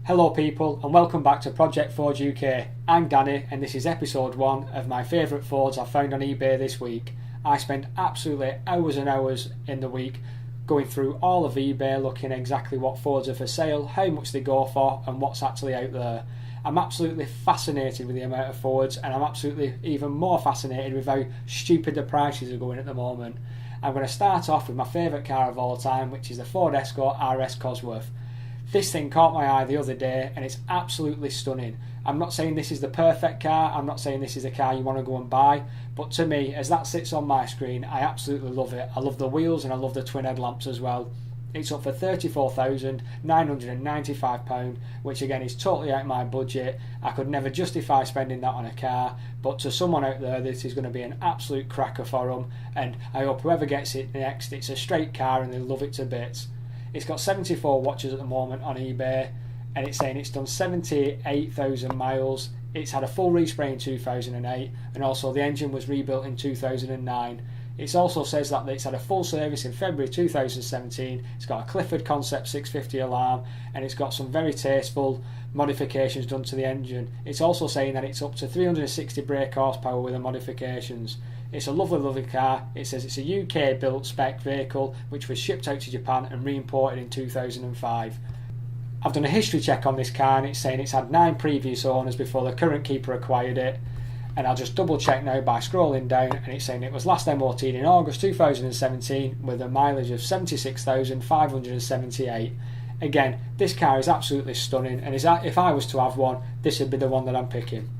Hello people and welcome back to Project Ford UK. I'm Danny and this is episode 1 of my favourite Fords I found on eBay this week. I spend absolutely hours and hours in the week going through all of eBay looking exactly what Fords are for sale, how much they go for and what's actually out there. I'm absolutely fascinated with the amount of Fords and I'm absolutely even more fascinated with how stupid the prices are going at the moment. I'm going to start off with my favourite car of all time, which is the Ford Escort RS Cosworth. This thing caught my eye the other day and it's absolutely stunning. I'm not saying this is the perfect car, I'm not saying this is a car you want to go and buy, but to me, as that sits on my screen, I absolutely love it. I love the wheels and I love the twin headlamps as well. It's up for £34,995, which again is totally out of my budget. I could never justify spending that on a car, but to someone out there this is going to be an absolute cracker for them, and I hope whoever gets it next, it's a straight car and they love it to bits. It's got 74 watches at the moment on eBay and it's saying it's done 78,000 miles. It's had a full respray in 2008 and also the engine was rebuilt in 2009. It also says that it's had a full service in February 2017. It's got a Clifford Concept 650 alarm and it's got some very tasteful modifications done to the engine. It's also saying that it's up to 360 brake horsepower with the modifications. It's a lovely car. It says it's a UK built spec vehicle which was shipped out to Japan and re-imported in 2005. I've done a history check on this car and it's saying it's had 9 previous owners before the current keeper acquired it. And I'll just double check now by scrolling down and it's saying it was last MOT'd in August 2017 with a mileage of 76,578. Again, this car is absolutely stunning and if I was to have one, this would be the one that I'm picking.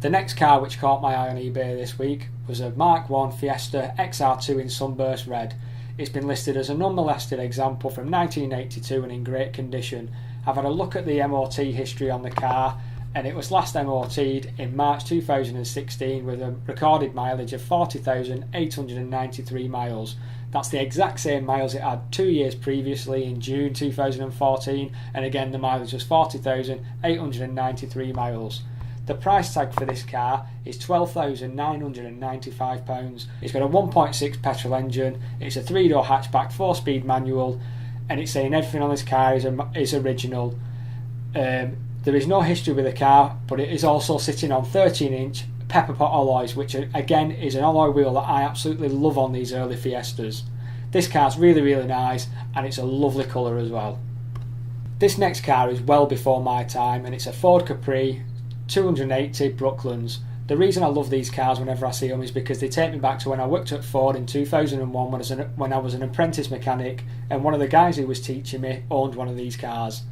The next car which caught my eye on eBay this week was a Mark 1 Fiesta XR2 in Sunburst Red. It's been listed as an unmolested example from 1982 and in great condition. I've had a look at the MOT history on the car and it was last MOT'd in March 2016 with a recorded mileage of 40,893 miles. That's the exact same miles it had 2 years previously in June 2014 and again the mileage was 40,893 miles. The price tag for this car is £12,995. It's got a 1.6 petrol engine, it's a 3-door hatchback 4-speed manual and it's saying everything on this car is original. There is no history with the car, but it is also sitting on 13-inch pepper pot alloys, which again is an alloy wheel that I absolutely love on these early Fiestas. This car's really nice and it's a lovely colour as well. This next car is well before my time and it's a Ford Capri 280 Brooklands. The reason I love these cars whenever I see them is because they take me back to when I worked at Ford in 2001 when I was an apprentice mechanic and one of the guys who was teaching me owned one of these cars.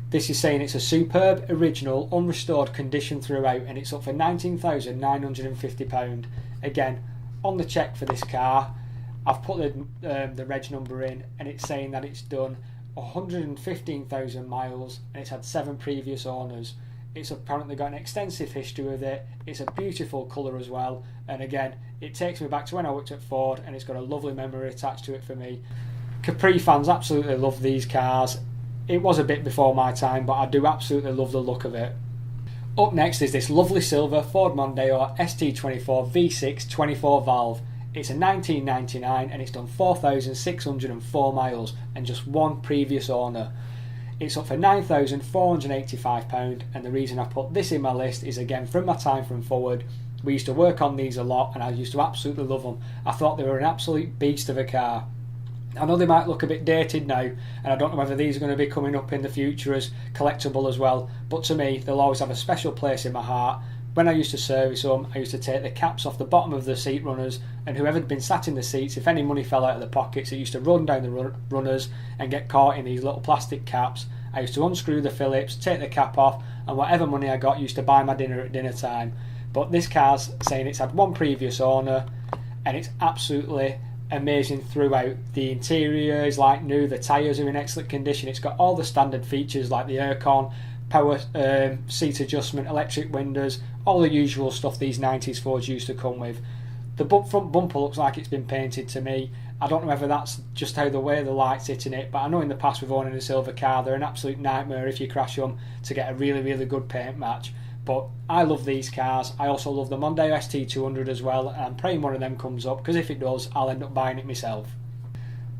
This is saying it's a superb, original, unrestored condition throughout and it's up for £19,950. Again, on the check for this car, I've put the reg number in and it's saying that it's done 115,000 miles and it's had 7 previous owners. It's apparently got an extensive history with it. It's a beautiful colour as well and again it takes me back to when I worked at Ford and it's got a lovely memory attached to it for me. Capri fans absolutely love these cars. It was a bit before my time but I do absolutely love the look of it. Up next is this lovely silver Ford Mondeo ST24 V6 24 valve. It's a 1999 and it's done 4,604 miles and just 1 previous owner. It's up for £9,485 and the reason I put this in my list is again from my time from Ford. We used to work on these a lot and I used to absolutely love them. I thought they were an absolute beast of a car. I know they might look a bit dated now and I don't know whether these are going to be coming up in the future as collectible as well, but to me they'll always have a special place in my heart. When I used to service them, I used to take the caps off the bottom of the seat runners and whoever had been sat in the seats, if any money fell out of the pockets, it used to run down the runners and get caught in these little plastic caps. I used to unscrew the Phillips, take the cap off and whatever money I got used to buy my dinner at dinner time. But this car's saying it's had 1 previous owner and it's absolutely amazing throughout. The interior is like new, the tyres are in excellent condition, it's got all the standard features like the aircon, power seat adjustment, electric windows, all the usual stuff these 90s Fords used to come with. The front bumper looks like it's been painted to me. I don't know whether that's just how the way the lights hit in it, but I know in the past with owning a silver car they're an absolute nightmare if you crash them to get a really good paint match. But I love these cars. I also love the Modeo ST24 as well and I'm praying one of them comes up because if it does I'll end up buying it myself.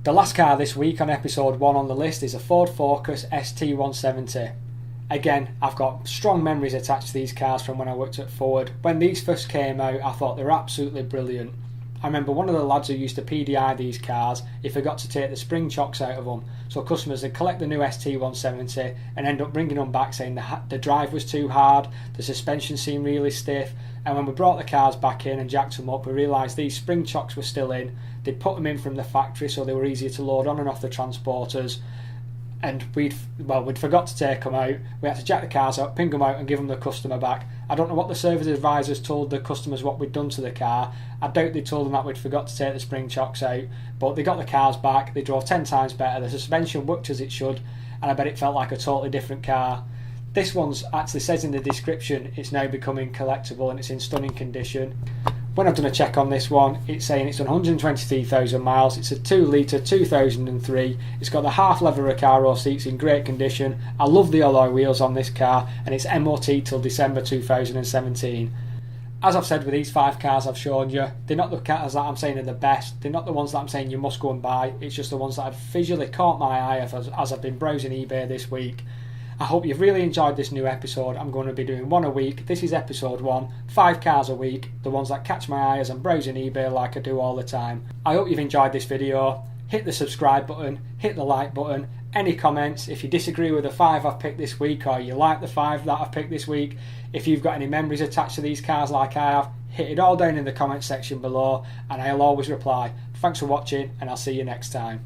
The last car this week on episode 1 on the list is a Ford Focus ST170. Again, I've got strong memories attached to these cars from when I worked at Ford. When these first came out, I thought they were absolutely brilliant. I remember one of the lads who used to PDI these cars, he forgot to take the spring chocks out of them. So customers would collect the new ST170 and end up bringing them back saying the drive was too hard, the suspension seemed really stiff. And when we brought the cars back in and jacked them up, we realised these spring chocks were still in. They'd put them in from the factory so they were easier to load on and off the transporters. And we'd forgot to take them out. We had to jack the cars out, ping them out and give them the customer back. I don't know what the service advisors told the customers what we'd done to the car. I doubt they told them that we'd forgot to take the spring chocks out, but they got the cars back, they drove 10 times better, the suspension worked as it should, and I bet it felt like a totally different car. This one's actually says in the description it's now becoming collectible and it's in stunning condition. When I've done a check on this one, it's saying it's done 123,000 miles, it's a 2 litre 2003, it's got the half leather Recaro seats in great condition. I love the alloy wheels on this car and it's MOT till December 2017. As I've said with these 5 cars I've shown you, they're not the cars that I'm saying are the best, they're not the ones that I'm saying you must go and buy, it's just the ones that have visually caught my eye as I've been browsing eBay this week. I hope you've really enjoyed this new episode. I'm going to be doing 1 a week. This is episode 1, 5 cars a week, the ones that catch my eye as I'm browsing eBay like I do all the time. I hope you've enjoyed this video. Hit the subscribe button, hit the like button. Any comments, if you disagree with the 5 I've picked this week or you like the 5 that I've picked this week, if you've got any memories attached to these cars like I have, hit it all down in the comment section below and I'll always reply. Thanks for watching and I'll see you next time.